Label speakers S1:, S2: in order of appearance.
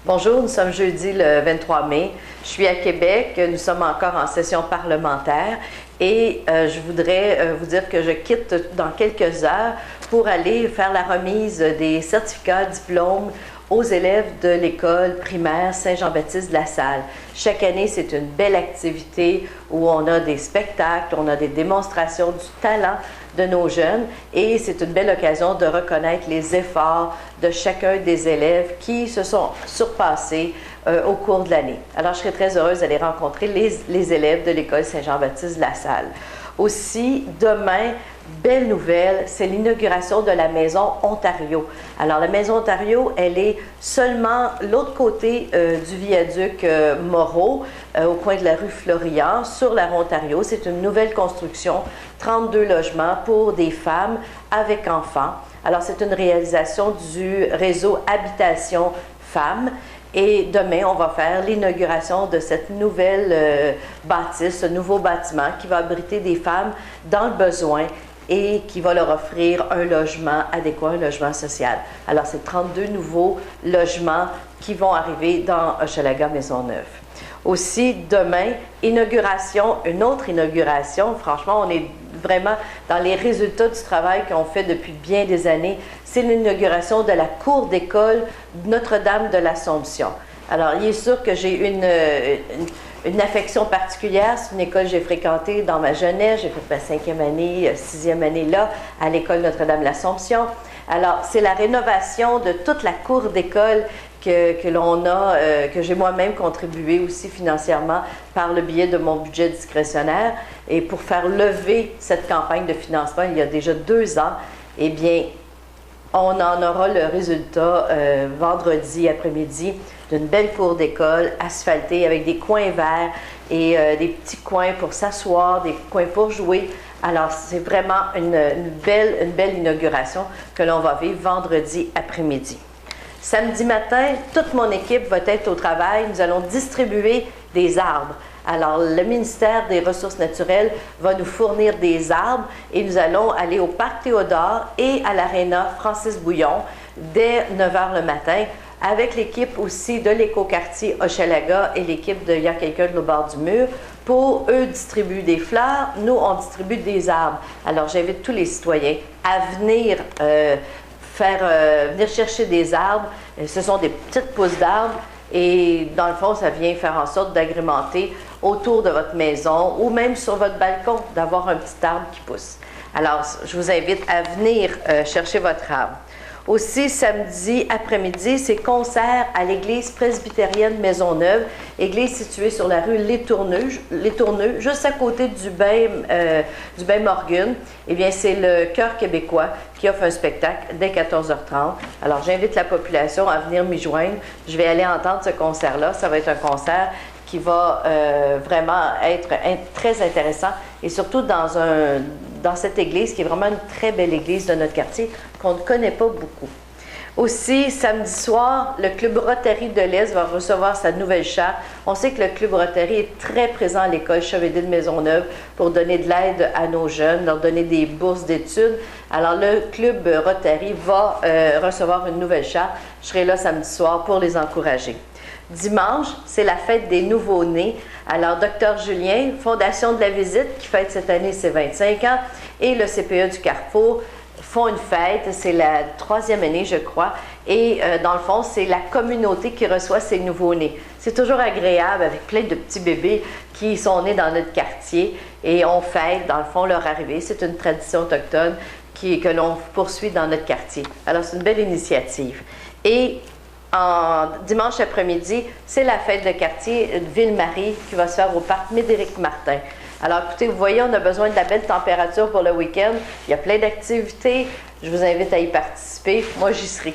S1: Bonjour, nous sommes jeudi le 23 mai. Je suis à Québec, nous sommes encore en session parlementaire et je voudrais vous dire que je quitte dans quelques heures pour aller faire la remise des certificats, diplômes aux élèves de l'école primaire Saint-Jean-Baptiste-de-la-Salle. Chaque année, c'est une belle activité où on a des spectacles, on a des démonstrations du talent de nos jeunes et c'est une belle occasion de reconnaître les efforts de chacun des élèves qui se sont surpassés au cours de l'année. Alors, je serais très heureuse d'aller rencontrer les élèves de l'école Saint-Jean-Baptiste-de-la-Salle. Aussi, demain, belle nouvelle, c'est l'inauguration de la Maison Ontario. Alors, la Maison Ontario, elle est seulement l'autre côté du viaduc Moreau, au coin de la rue Florian, sur la rue Ontario. C'est une nouvelle construction, 32 logements pour des femmes avec enfants. Alors, c'est une réalisation du réseau Habitation Femmes. Et demain, on va faire l'inauguration de cette nouvelle bâtisse, ce nouveau bâtiment qui va abriter des femmes dans le besoin et qui va leur offrir un logement adéquat, un logement social. Alors, c'est 32 nouveaux logements qui vont arriver dans Hochelaga Maisonneuve. Aussi, demain, une autre inauguration. Franchement, on est vraiment dans les résultats du travail qu'on fait depuis bien des années. C'est l'inauguration de la cour d'école Notre-Dame de l'Assomption. Alors, il est sûr que j'ai une affection particulière. C'est une école que j'ai fréquentée dans ma jeunesse. J'ai fait ma 5e année, 6e année là, à l'école Notre-Dame de l'Assomption. Alors, c'est la rénovation de toute la cour d'école que l'on a, que j'ai moi-même contribué aussi financièrement par le biais de mon budget discrétionnaire. Et pour faire lever cette campagne de financement, il y a déjà 2 ans, eh bien, on en aura le résultat vendredi après-midi d'une belle cour d'école asphaltée avec des coins verts et des petits coins pour s'asseoir, des coins pour jouer. Alors, c'est vraiment une belle inauguration que l'on va vivre vendredi après-midi. Samedi matin, toute mon équipe va être au travail. Nous allons distribuer des arbres. Alors, le ministère des Ressources naturelles va nous fournir des arbres et nous allons aller au Parc Théodore et à l'Aréna Francis-Bouillon dès 9 h le matin avec l'équipe aussi de l'écoquartier Hochelaga et l'équipe de « Y a quelqu'un de l'autre bord du mur ». Pour eux, distribuer des fleurs, nous, on distribue des arbres. Alors, j'invite tous les citoyens à venir venir chercher des arbres. Ce sont des petites pousses d'arbres et dans le fond, ça vient faire en sorte d'agrémenter autour de votre maison ou même sur votre balcon, d'avoir un petit arbre qui pousse. Alors, je vous invite à venir chercher votre arbre. Aussi, samedi après-midi, c'est concert à l'église presbytérienne Maisonneuve, église située sur la rue Les Tourneux, juste à côté du bain Morgan. Eh bien, c'est le Chœur québécois qui offre un spectacle dès 14h30. Alors, j'invite la population à venir m'y joindre. Je vais aller entendre ce concert-là. Ça va être un concert qui va vraiment être très intéressant et surtout dans cette église qui est vraiment une très belle église de notre quartier qu'on ne connaît pas beaucoup. Aussi, samedi soir, le Club Rotary de l'Est va recevoir sa nouvelle charte. On sait que le Club Rotary est très présent à l'école Chevedil de Maisonneuve pour donner de l'aide à nos jeunes, leur donner des bourses d'études. Alors, le Club Rotary va recevoir une nouvelle charte. Je serai là samedi soir pour les encourager. Dimanche, c'est la fête des nouveau-nés. Alors, Dr Julien, Fondation de la Visite, qui fête cette année ses 25 ans, et le CPE du Carrefour font une fête. C'est la 3e année, je crois. Et dans le fond, c'est la communauté qui reçoit ces nouveau-nés. C'est toujours agréable avec plein de petits bébés qui sont nés dans notre quartier et on fête, dans le fond, leur arrivée. C'est une tradition autochtone que l'on poursuit dans notre quartier. Alors, c'est une belle initiative. Et dimanche après-midi, c'est la fête de quartier de Ville-Marie qui va se faire au parc Médéric-Martin. Alors, écoutez, vous voyez, on a besoin de la belle température pour le week-end. Il y a plein d'activités. Je vous invite à y participer. Moi, j'y serai.